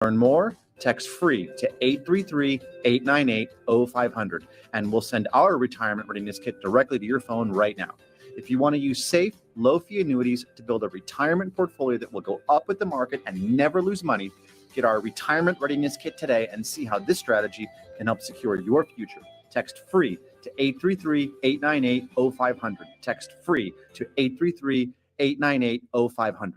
Learn more, text FREE to 833-898-0500, and we'll send our retirement readiness kit directly to your phone right now. If you want to use safe, low-fee annuities to build a retirement portfolio that will go up with the market and never lose money, get our retirement readiness kit today and see how this strategy can help secure your future. Text FREE to 833-898-0500. Text FREE to 833-898-0500.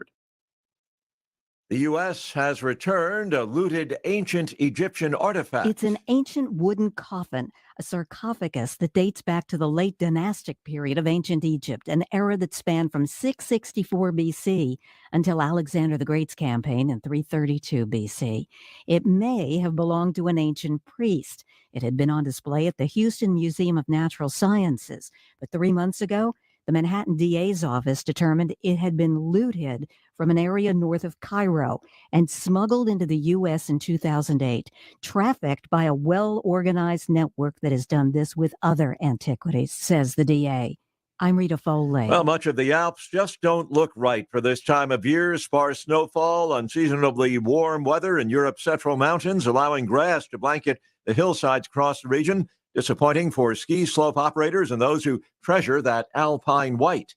The U.S. has returned a looted ancient Egyptian artifact. It's an ancient wooden coffin, a sarcophagus that dates back to the late dynastic period of ancient Egypt, an era that spanned from 664 BC until Alexander the Great's campaign in 332 BC. It may have belonged to an ancient priest. It had been on display at the Houston Museum of Natural Sciences, but 3 months ago, the Manhattan DA's office determined it had been looted from an area north of Cairo and smuggled into the U.S. in 2008, trafficked by a well-organized network that has done this with other antiquities, says the DA. I'm Rita Foley. Well, much of the Alps just don't look right for this time of year. Sparse snowfall, unseasonably warm weather in Europe's central mountains, allowing grass to blanket the hillsides across the region. Disappointing for ski slope operators and those who treasure that alpine white.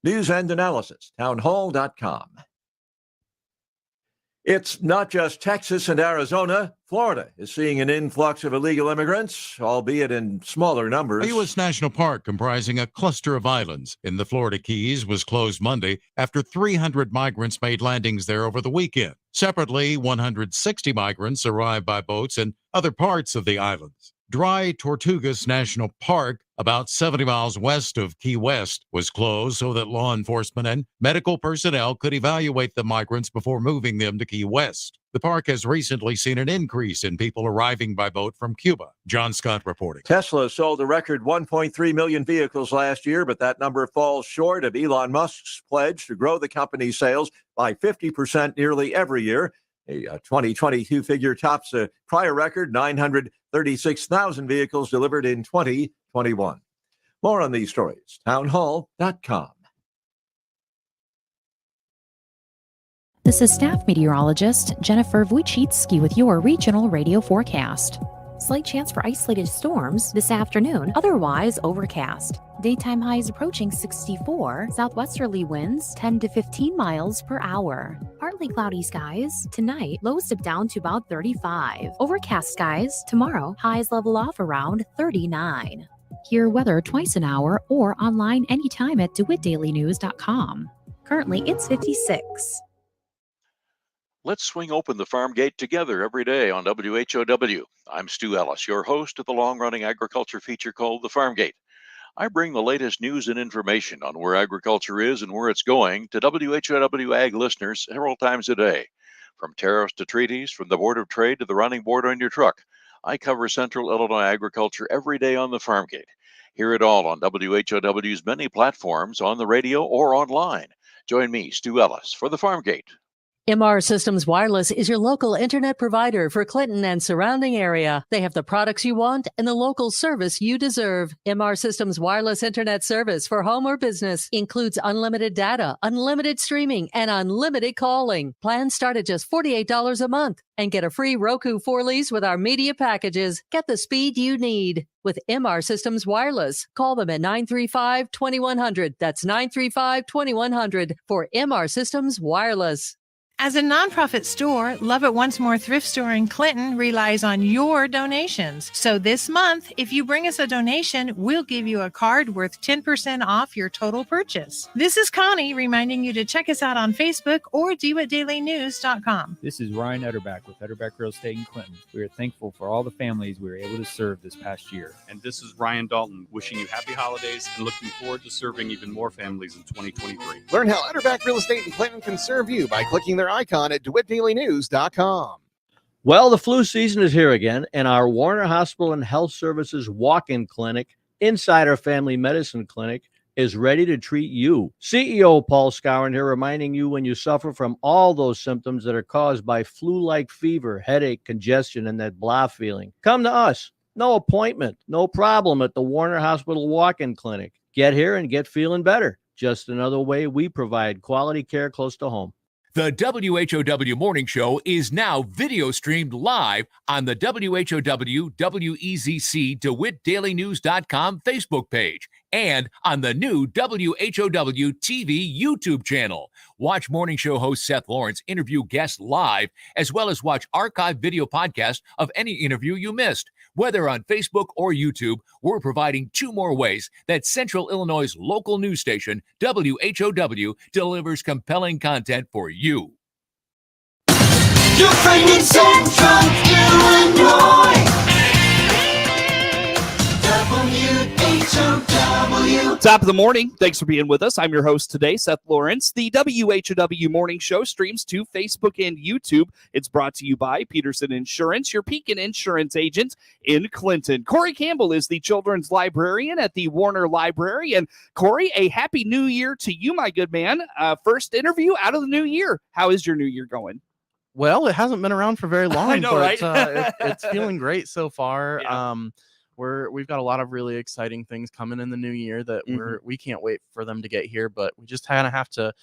News and analysis, townhall.com. It's not just Texas and Arizona. Florida is seeing an influx of illegal immigrants, albeit in smaller numbers. A U.S. national park comprising a cluster of islands in the Florida Keys was closed Monday after 300 migrants made landings there over the weekend. Separately, 160 migrants arrived by boats in other parts of the islands. Dry Tortugas National Park, about 70 miles west of Key West, was closed so that law enforcement and medical personnel could evaluate the migrants before moving them to Key West. The park has recently seen an increase in people arriving by boat from Cuba. John Scott reporting. Tesla sold a record 1.3 million vehicles last year, but that number falls short of Elon Musk's pledge to grow the company's sales by 50% nearly every year. A 2022 figure tops a prior record, 936,000 vehicles delivered in 2021. More on these stories, townhall.com. This is staff meteorologist Jennifer Wojcicki with your regional radio forecast. Slight chance for isolated storms this afternoon, otherwise overcast. Daytime highs approaching 64, southwesterly winds 10 to 15 miles per hour. Partly cloudy skies tonight, lows dip down to about 35. Overcast skies tomorrow, highs level off around 39. Hear weather twice an hour or online anytime at DeWittDailyNews.com. Currently, it's 56. Let's swing open the farm gate together every day on WHOW. I'm Stu Ellis, your host of the long-running agriculture feature called The Farm Gate. I bring the latest news and information on where agriculture is and where it's going to WHOW Ag listeners several times a day. From tariffs to treaties, from the Board of Trade to the running board on your truck, I cover Central Illinois agriculture every day on The Farm Gate. Hear it all on WHOW's many platforms on the radio or online. Join me, Stu Ellis, for The Farm Gate. MR Systems Wireless is your local internet provider for Clinton and surrounding area. They have the products you want and the local service you deserve. MR Systems Wireless Internet service for home or business includes unlimited data, unlimited streaming, and unlimited calling. Plans start at just $48 a month and get a free Roku 4 lease with our media packages. Get the speed you need with MR Systems Wireless. Call them at 935-2100. That's 935-2100 for MR Systems Wireless. As a nonprofit store, Love It Once More Thrift Store in Clinton relies on your donations. So this month, if you bring us a donation, we'll give you a card worth 10% off your total purchase. This is Connie reminding you to check us out on Facebook or DeWittDailyNews.com. This is Ryan Utterback with Utterback Real Estate in Clinton. We are thankful for all the families we were able to serve this past year. And this is Ryan Dalton wishing you happy holidays and looking forward to serving even more families in 2023. Learn how Utterback Real Estate in Clinton can serve you by clicking their icon at DeWittDailyNews.com. Well, the flu season is here again, and our Warner Hospital and Health Services walk-in clinic inside our family medicine clinic is ready to treat you. CEO Paul Scowen here reminding you when you suffer from all those symptoms that are caused by flu-like fever, headache, congestion, and that blah feeling. Come to us. No appointment, no problem at the Warner Hospital walk-in clinic. Get here and get feeling better. Just another way we provide quality care close to home. The WHOW Morning Show is now video streamed live on the WHOW WEZC DeWittDailyNews.com Facebook page and on the new WHOW TV YouTube channel. Watch Morning Show host Seth Lawrence interview guests live, as well as watch archived video podcasts of any interview you missed. Whether on Facebook or YouTube, we're providing 2 more ways that Central Illinois' local news station, WHOW, delivers compelling content for you. You're in Central Illinois. WHOW. Top of the morning. Thanks for being with us. I'm your host today, Seth Lawrence. The WHOW Morning Show streams to Facebook and YouTube. It's brought to you by Peterson Insurance, your Pekin Insurance agent in Clinton. Corey Campbell is the children's librarian at the Warner Library. And Corey, a happy new year to you, my good man. First interview out of the new year. How is your new year going? Well, it hasn't been around for very long, I know, but right? it's feeling great so far. Yeah. We've got a lot of really exciting things coming in the new year that we can't wait for them to get here, but we just kind of have to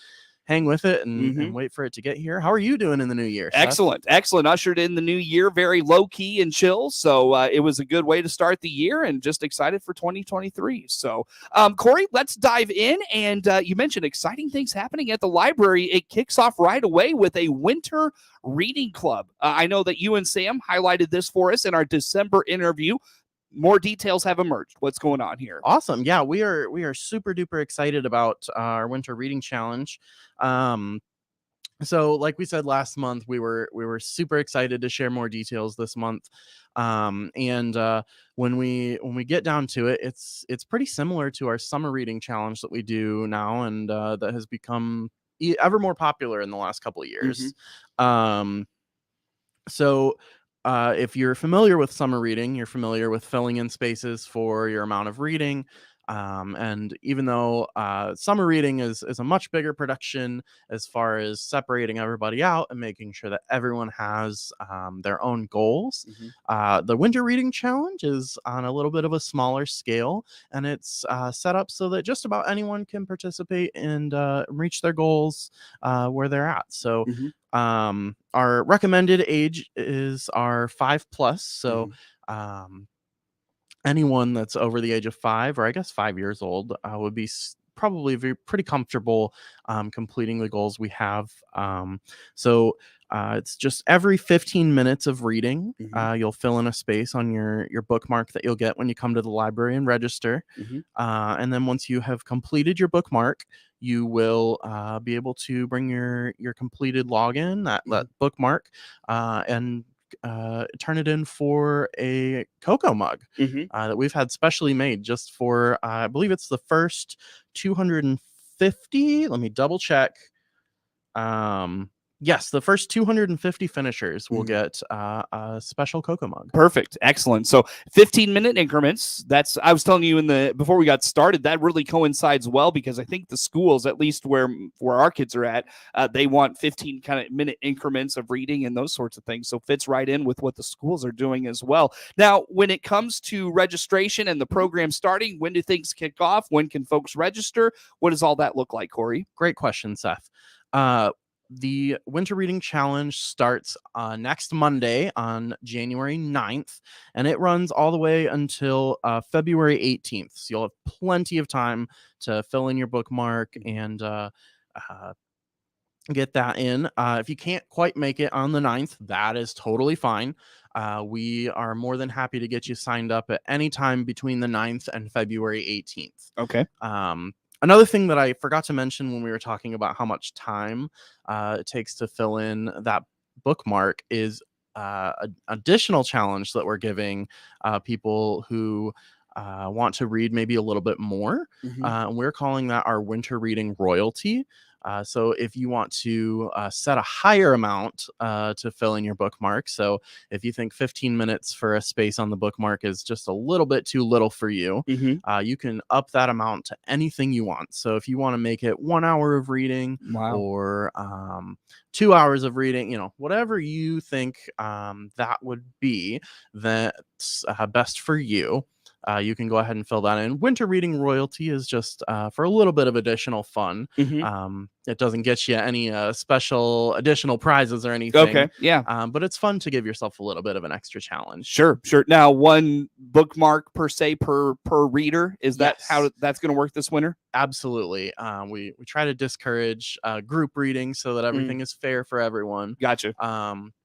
hang with it and wait for it to get here. How are you doing in the new year, Seth? Excellent. Ushered in the new year, very low key and chill. So it was a good way to start the year, and just excited for 2023. So, Corey, let's dive in. And you mentioned exciting things happening at the library. It kicks off right away with a winter reading club. I know that you and Sam highlighted this for us in our December interview. More details have emerged. What's going on here? Awesome. Yeah, we are super duper excited about our winter reading challenge. So like we said last month, we were super excited to share more details this month. And when we get down to it, it's pretty similar to our summer reading challenge that we do now, and that has become ever more popular in the last couple of years. So if you're familiar with summer reading, you're familiar with filling in spaces for your amount of reading. And even though summer reading is a much bigger production as far as separating everybody out and making sure that everyone has their own goals, the winter reading challenge is on a little bit of a smaller scale, and it's set up so that just about anyone can participate and reach their goals where they're at. So our recommended age is our 5+. So anyone that's over the age of 5, or I guess 5 years old, would be probably pretty comfortable completing the goals we have. So it's just every 15 minutes of reading, you'll fill in a space on your bookmark that you'll get when you come to the library and register. And then once you have completed your bookmark, you will be able to bring your completed login, that bookmark, and turn it in for a cocoa mug that we've had specially made just for I believe it's the first 250. Let me double check. Yes, the first 250 finishers will get a special cocoa mug. Perfect. Excellent. So 15-minute increments. I was telling you before we got started, that really coincides well, because I think the schools, at least where our kids are at, they want 15 kind of minute increments of reading and those sorts of things. So fits right in with what the schools are doing as well. Now, when it comes to registration and the program starting, when do things kick off? When can folks register? What does all that look like, Corey? Great question, Seth. The Winter Reading Challenge starts next Monday on January 9th, and it runs all the way until February 18th. So you'll have plenty of time to fill in your bookmark and get that in. If you can't quite make it on the 9th, that is totally fine. We are more than happy to get you signed up at any time between the 9th and February 18th. Okay. Another thing that I forgot to mention when we were talking about how much time it takes to fill in that bookmark is an additional challenge that we're giving people who want to read maybe a little bit more. And we're calling that our winter reading royalty. So if you want to set a higher amount to fill in your bookmark, so if you think 15 minutes for a space on the bookmark is just a little bit too little for you, you can up that amount to anything you want. So if you want to make it 1 hour of reading or 2 hours of reading, whatever you think that would be, that's best for you. you can go ahead and fill that in. Winter reading royalty is just for a little bit of additional fun. It doesn't get you any special additional prizes or anything. Okay, yeah. But it's fun to give yourself a little bit of an extra challenge. Sure. Now, one bookmark per se per reader, is that how that's going to work this winter? Absolutely. We try to discourage group reading so that everything is fair for everyone. Gotcha.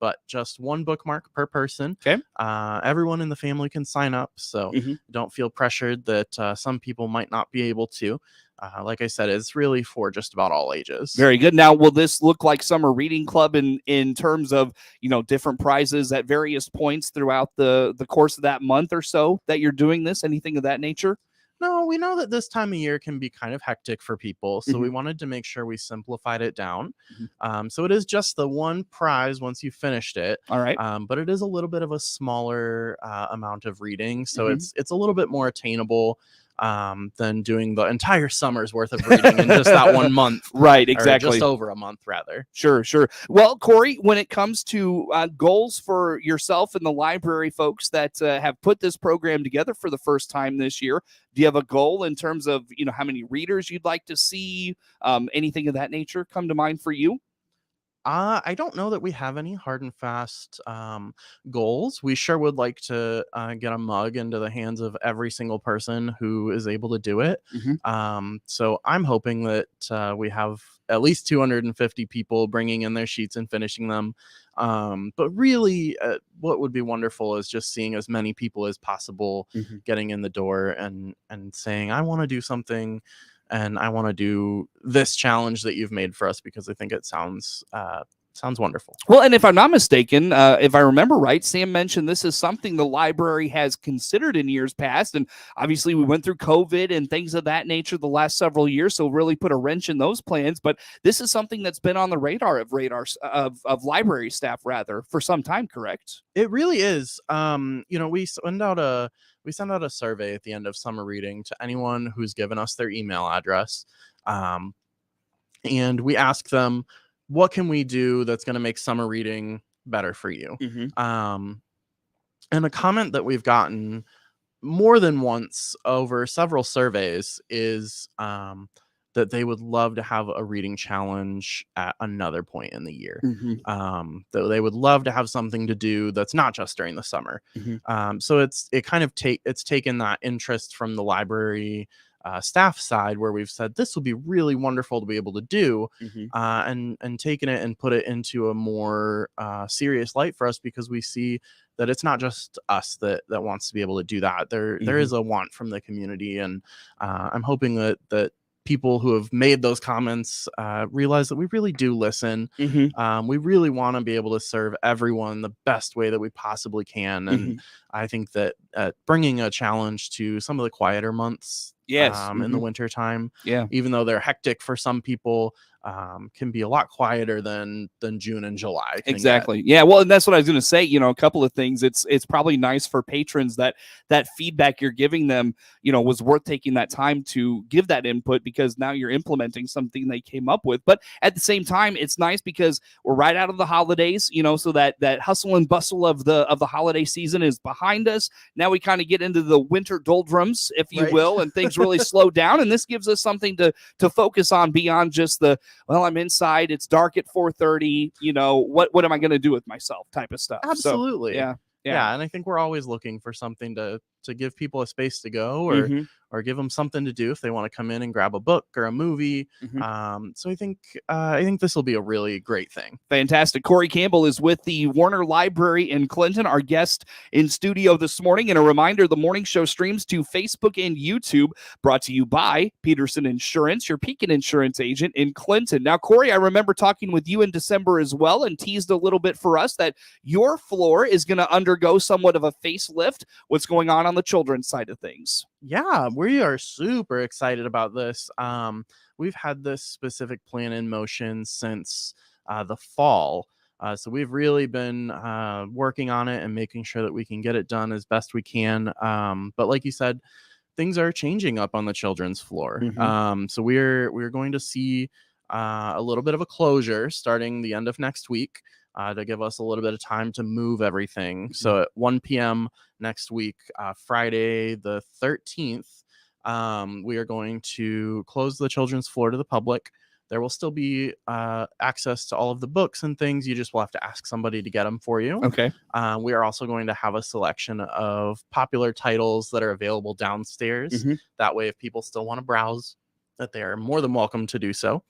But just one bookmark per person. Okay. Everyone in the family can sign up, so don't feel pressured that some people might not be able to. Like I said, it's really for just about all ages. Very good. Now, will this look like summer reading club in terms of, different prizes at various points throughout the course of that month or so that you're doing this? Anything of that nature? No, we know that this time of year can be kind of hectic for people, so we wanted to make sure we simplified it down. So it is just the one prize once you finished it. All right. But it is a little bit of a smaller amount of reading, so it's a little bit more attainable than doing the entire summer's worth of reading in just that 1 month. Right, or exactly. just over a month, rather. Sure. Well, Corey, when it comes to goals for yourself and the library folks that have put this program together for the first time this year, do you have a goal in terms of, how many readers you'd like to see? Anything of that nature come to mind for you? I don't know that we have any hard and fast goals. We sure would like to get a mug into the hands of every single person who is able to do it. So I'm hoping that we have at least 250 people bringing in their sheets and finishing them. But really, what would be wonderful is just seeing as many people as possible getting in the door and saying, I want to do something. And I want to do this challenge that you've made for us, because I think it sounds wonderful. Well, and if I'm not mistaken, if I remember right, Sam mentioned this is something the library has considered in years past. And obviously we went through COVID and things of that nature the last several years, so really put a wrench in those plans. But this is something that's been on the radar of library staff, rather, for some time, correct? It really is. We send out a survey at the end of summer reading to anyone who's given us their email address. And we ask them, what can we do that's going to make summer reading better for you? And a comment that we've gotten more than once over several surveys is that they would love to have a reading challenge at another point in the year. That they would love to have something to do that's not just during the summer. So it's taken that interest from the library staff side, where we've said this will be really wonderful to be able to do, and taken it and put it into a more serious light for us, because we see that it's not just us that wants to be able to do that. There is a want from the community, and I'm hoping that people who have made those comments realize that we really do listen. We really want to be able to serve everyone the best way that we possibly can. And I think that bringing a challenge to some of the quieter months in the winter time, even though they're hectic for some people, can be a lot quieter than June and July. Exactly. Yeah. Well, and that's what I was going to say. A couple of things. It's probably nice for patrons that feedback you're giving them, was worth taking that time to give that input, because now you're implementing something they came up with. But at the same time, it's nice because we're right out of the holidays, so that hustle and bustle of the holiday season is behind us. Now we kind of get into the winter doldrums, if you will, and things really slow down. And this gives us something to focus on beyond just I'm inside, it's dark at 4:30, what am I going to do with myself type of stuff. Absolutely. So, yeah. And I think we're always looking for something to give people a space to go, or give them something to do if they want to come in and grab a book or a movie. So I think this will be a really great thing. Fantastic. Corey Campbell is with the Warner Library in Clinton, our guest in studio this morning. And a reminder, the morning show streams to Facebook and YouTube, brought to you by Peterson Insurance, your Pekin Insurance agent in Clinton. Now, Corey, I remember talking with you in December as well, and teased a little bit for us that your floor is going to undergo somewhat of a facelift. What's going on the children's side of things? Yeah, we are super excited about this. We've had this specific plan in motion since the fall. So we've really been working on it and making sure that we can get it done as best we can. But like you said, things are changing up on the children's floor. So we're going to see a little bit of a closure starting the end of next week. to give us a little bit of time to move everything. So at 1 p.m. next week, Friday the 13th, we are going to close the children's floor to the public. There will still be access to all of the books and things. You just will have to ask somebody to get them for you. Okay. We are also going to have a selection of popular titles that are available downstairs. That way, if people still want to browse, that they are more than welcome to do so.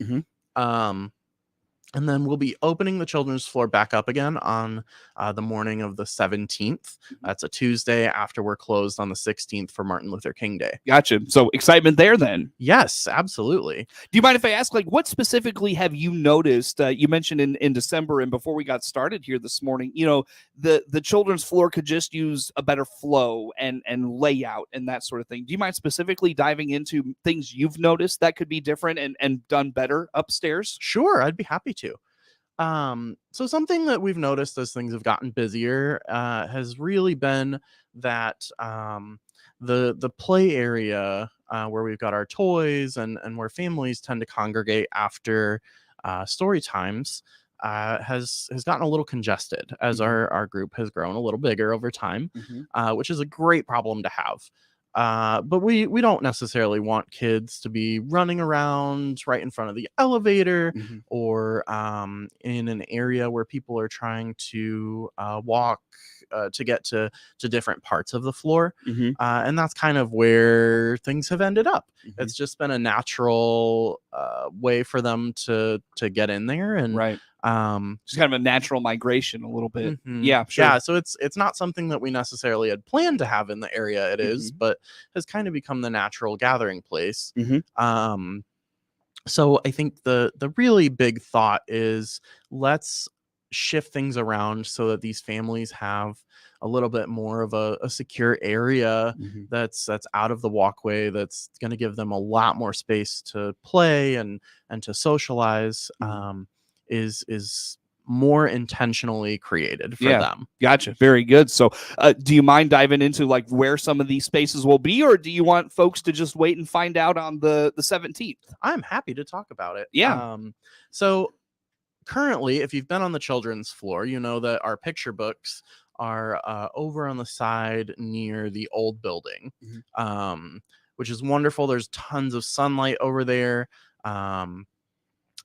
And then we'll be opening the children's floor back up again on the morning of the 17th. That's a Tuesday after we're closed on the 16th for Martin Luther King Day. Gotcha. So excitement there then. Yes, absolutely. Do you mind if I ask, like, what specifically have you noticed? You mentioned in December and before we got started here this morning, you know, the children's floor could just use a better flow and layout and that sort of thing. Do you mind specifically diving into things you've noticed that could be different and done better upstairs? Sure, I'd be happy to. So something that we've noticed as things have gotten busier has really been that the play area where we've got our toys and where families tend to congregate after story times has gotten a little congested as our group has grown a little bigger over time, which is a great problem to have. But we don't necessarily want kids to be running around right in front of the elevator or in an area where people are trying to walk to get to different parts of the floor. And that's kind of where things have ended up. It's just been a natural way for them to get in there. And just kind of a natural migration a little bit. Yeah, sure. Yeah, so it's not something that we necessarily had planned to have in the area it is, but has kind of become the natural gathering place. So I think the really big thought is let's shift things around so that these families have a little bit more of a secure area that's out of the walkway, that's going to give them a lot more space to play and to socialize. Is more intentionally created for them. Gotcha. Very good. So do you mind diving into like where some of these spaces will be, or do you want folks to just wait and find out on the 17th? I'm happy to talk about it. Yeah. So currently, if you've been on the children's floor, you know that our picture books are over on the side near the old building, which is wonderful. There's tons of sunlight over there.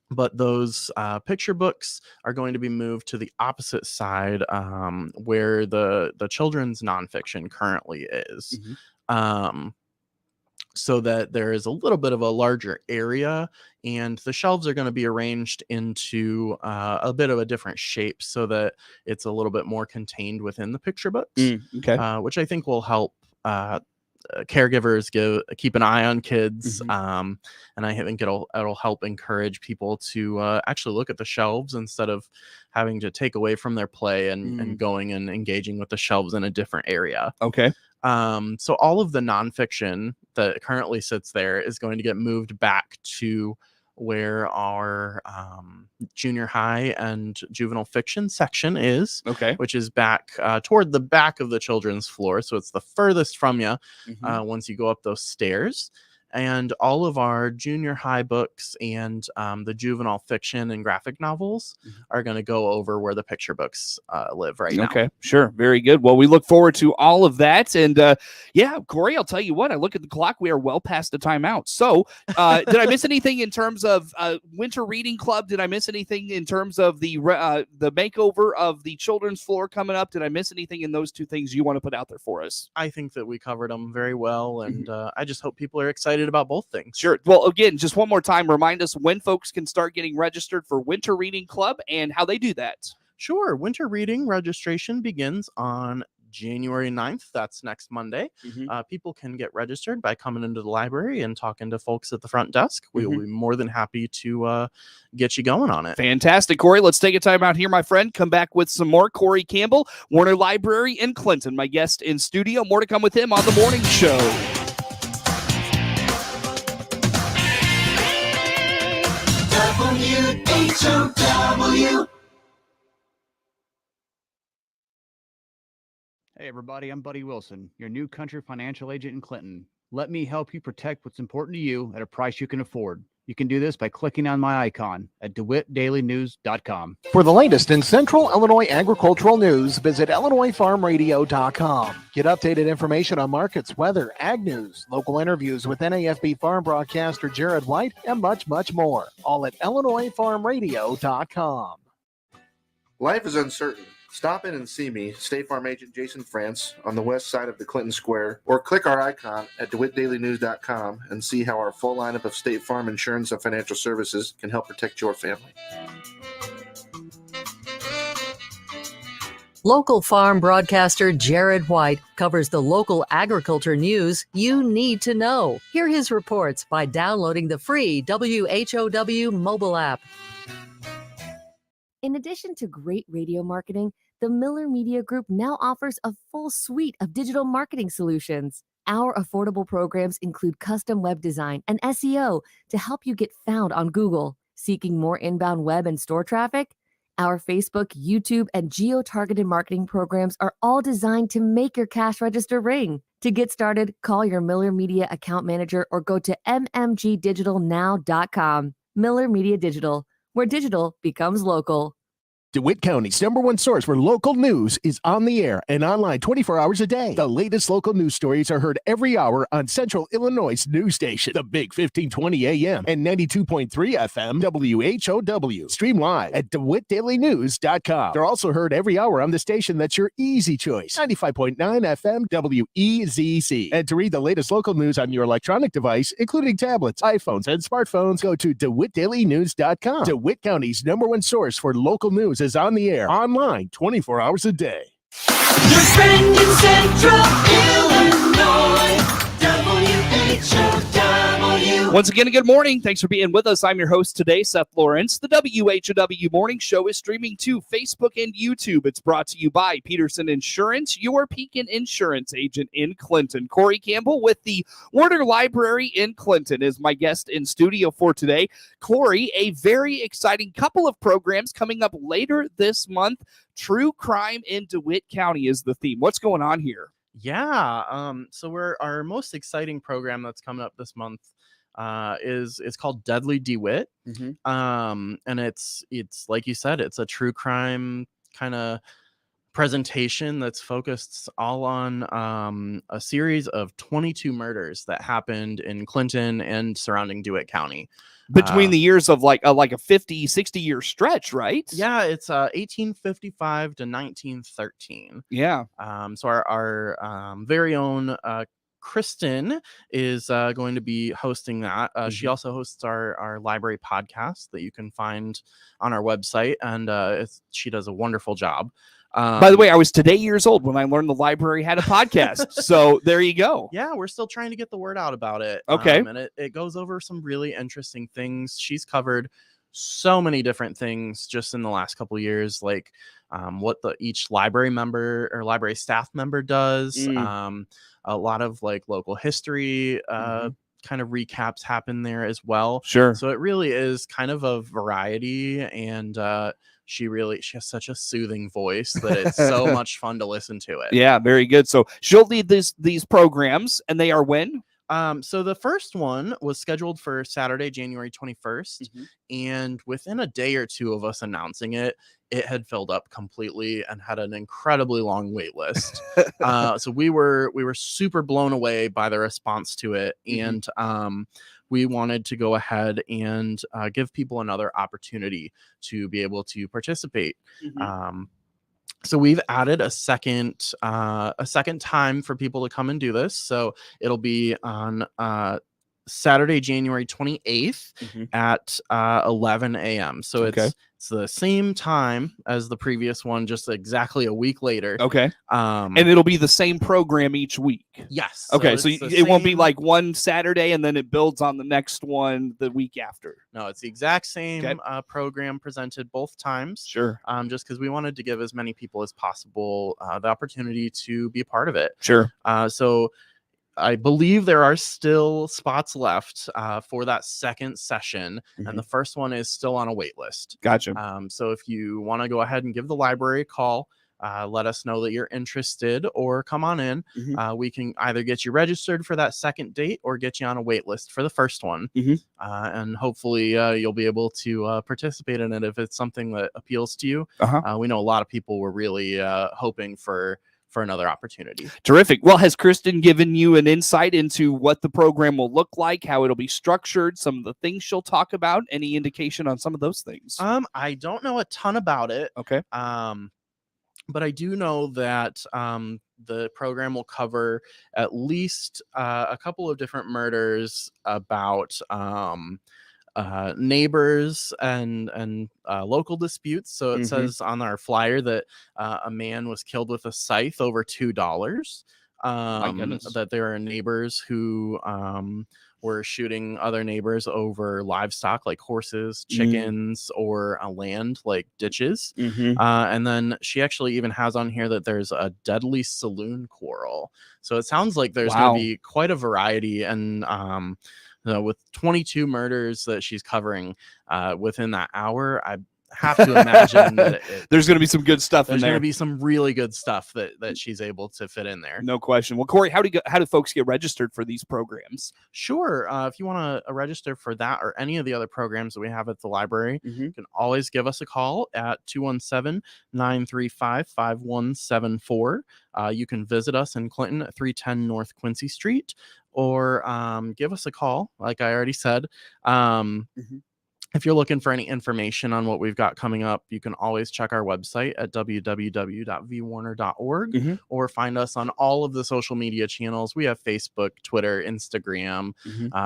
But those picture books are going to be moved to the opposite side where the children's nonfiction currently is. So that there is a little bit of a larger area, and the shelves are going to be arranged into a bit of a different shape so that it's a little bit more contained within the picture books, which I think will help caregivers keep an eye on kids, and I think it'll help encourage people to actually look at the shelves instead of having to take away from their play and going and engaging with the shelves in a different area. So all of the nonfiction that currently sits there is going to get moved back to where our junior high and juvenile fiction section is, which is back toward the back of the children's floor. So it's the furthest from you once you go up those stairs. And all of our junior high books and the juvenile fiction and graphic novels are going to go over where the picture books live right now. Okay, sure. Very good. Well, we look forward to all of that. And yeah, Corey, I'll tell you what, I look at the clock. We are well past the timeout. So did I miss anything in terms of Winter Reading Club? Did I miss anything in terms of the makeover of the children's floor coming up? Did I miss anything in those two things you want to put out there for us? I think that we covered them very well. And I just hope people are excited about both things. Sure. Well, again, just one more time, remind us when folks can start getting registered for Winter Reading Club and how they do that. Sure. Winter Reading registration begins on January 9th. That's next Monday. People can get registered by coming into the library and talking to folks at the front desk. We will be more than happy to get you going on it. Fantastic, Corey. Let's take a time out here, my friend. Come back with some more. Corey Campbell, Warner Library in Clinton, my guest in studio. More to come with him on The Morning Show. WHOW. Hey everybody, I'm Buddy Wilson, your new country financial agent in Clinton. Let me help you protect what's important to you at a price you can afford. You can do this by clicking on my icon at DeWittDailyNews.com. For the latest in Central Illinois agricultural news, visit IllinoisFarmRadio.com. Get updated information on markets, weather, ag news, local interviews with NAFB farm broadcaster Jared White, and much, much more. All at IllinoisFarmRadio.com. Life is uncertain. Stop in and see me, State Farm Agent Jason France, on the west side of the Clinton Square, or click our icon at DeWittDailyNews.com and see how our full lineup of State Farm insurance and financial services can help protect your family. Local farm broadcaster Jared White covers the local agriculture news you need to know. Hear his reports by downloading the free WHOW mobile app. In addition to great radio marketing, the Miller Media Group now offers a full suite of digital marketing solutions. Our affordable programs include custom web design and SEO to help you get found on Google. Seeking more inbound web and store traffic? Our Facebook, YouTube, and geo-targeted marketing programs are all designed to make your cash register ring. To get started, call your Miller Media account manager or go to mmgdigitalnow.com. Miller Media Digital, where digital becomes local. DeWitt County's #1 source for local news is on the air and online 24 hours a day. The latest local news stories are heard every hour on Central Illinois' news station, the Big 1520 AM and 92.3 FM WHOW. Stream live at DeWittDailyNews.com. They're also heard every hour on the station that's your easy choice, 95.9 FM WEZC. And to read the latest local news on your electronic device, including tablets, iPhones, and smartphones, go to DeWittDailyNews.com. DeWitt County's #1 source for local news is on the air, online 24 hours a day. Your friend in Central Illinois, WHOW. Once again, good morning. Thanks for being with us. I'm your host today, Seth Lawrence. The WHOW Morning Show is streaming to Facebook and YouTube. It's brought to you by Peterson Insurance, your Pekin insurance agent in Clinton. Corey Campbell with the Warner Library in Clinton is my guest in studio for today. Corey, a very exciting couple of programs coming up later this month. True crime in DeWitt County is the theme. What's going on here? Yeah, so our most exciting program that's coming up this month is called Deadly DeWitt. And it's like you said, it's a true crime kind of presentation that's focused all on a series of 22 murders that happened in Clinton and surrounding DeWitt County. Between the years of like a 50, 60-year stretch, right? Yeah, it's 1855 to 1913. Yeah. So our very own Kristen is going to be hosting that. She also hosts our library podcast that you can find on our website, and she does a wonderful job. By the way, I was today years old when I learned the library had a podcast. So there you go. Yeah, we're still trying to get the word out about it. Okay. And it goes over some really interesting things. She's covered so many different things just in the last couple of years, like what each library member or library staff member does. A lot of like local history kind of recaps happen there as well. Sure. So it really is kind of a variety, and she has such a soothing voice that it's so much fun to listen to it. Yeah, very good. So she'll lead these programs, and they are when? So the first one was scheduled for Saturday, January 21st, and within a day or two of us announcing it, it had filled up completely and had an incredibly long wait list. So we were super blown away by the response to it, and we wanted to go ahead and give people another opportunity to be able to participate. So we've added a second time for people to come and do this. So it'll be on Saturday, January 28th at 11 a.m. So it's the same time as the previous one, just exactly a week later. Okay. And it'll be the same program each week. Yes. Okay. So it won't be like one Saturday and then it builds on the next one the week after. No, it's the exact same program presented both times. Sure. Just because we wanted to give as many people as possible the opportunity to be a part of it. Sure. So I believe there are still spots left for that second session, and the first one is still on a wait list. Gotcha. So if you want to go ahead and give the library a call, let us know that you're interested or come on in. Mhm. We can either get you registered for that second date or get you on a wait list for the first one. And hopefully you'll be able to participate in it if it's something that appeals to you. We know a lot of people were really hoping for another opportunity. Terrific. Well, has Kristen given you an insight into what the program will look like, how it'll be structured, some of the things she'll talk about? Any indication on some of those things? I don't know a ton about it. Okay. But I do know that the program will cover at least a couple of different murders about neighbors and local disputes. So it says on our flyer that a man was killed with a scythe over $2. My goodness. That there are neighbors who were shooting other neighbors over livestock like horses, chickens, or land like ditches. And then she actually even has on here that there's a deadly saloon quarrel. So it sounds like there's going to be quite a variety. And with 22 murders that she's covering within that hour, I have to imagine that there's going to be some good stuff in there's there. going to be some really good stuff that she's able to fit in there. No question. Well, Corey, how do folks get registered for these programs? Sure. If you want to register for that or any of the other programs that we have at the library, you can always give us a call at 217-935-5174. You can visit us in Clinton at 310 North Quincy Street, or give us a call, like I already said. If you're looking for any information on what we've got coming up, you can always check our website at www.vwarner.org or find us on all of the social media channels. We have Facebook, Twitter, Instagram.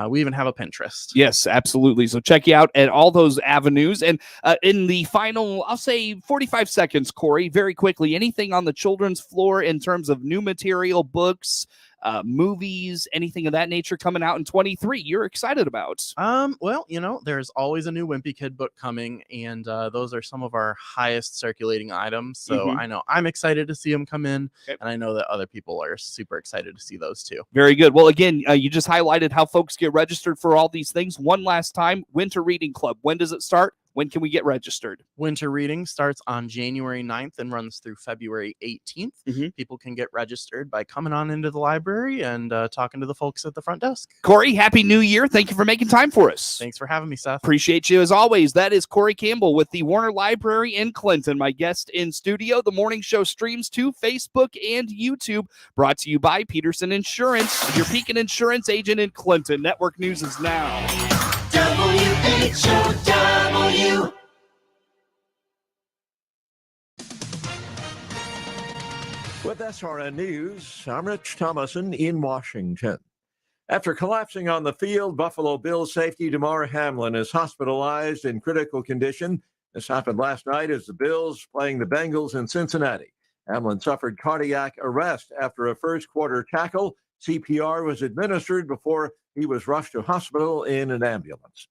We even have a Pinterest. Yes, absolutely. So check you out at all those avenues. And in the final, I'll say 45 seconds, Corey, very quickly, anything on the children's floor in terms of new material, books, movies, anything of that nature coming out in 23 you're excited about? Well, there's always a new Wimpy Kid book coming, and those are some of our highest circulating items. So I know I'm excited to see them come in, and I know that other people are super excited to see those too. Very good. Well, again, you just highlighted how folks get registered for all these things. One last time, Winter Reading Club. When does it start? When can we get registered? Winter Reading starts on January 9th and runs through February 18th. People can get registered by coming on into the library and talking to the folks at the front desk. Corey, Happy New Year. Thank you for making time for us. Thanks for having me, Seth. Appreciate you as always. That is Corey Campbell with the Warner Library in Clinton, my guest in studio. The morning show streams to Facebook and YouTube, brought to you by Peterson Insurance, your Pekin Insurance agent in Clinton. Network News is now. WHOW. With SRN News, I'm Rich Thomason in Washington. After collapsing on the field, Buffalo Bills safety Damar Hamlin is hospitalized in critical condition. This happened last night as the Bills playing the Bengals in Cincinnati. Hamlin suffered cardiac arrest after a first quarter tackle. CPR was administered before he was rushed to hospital in an ambulance.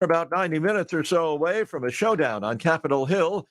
About 90 minutes or so away from a showdown on Capitol Hill,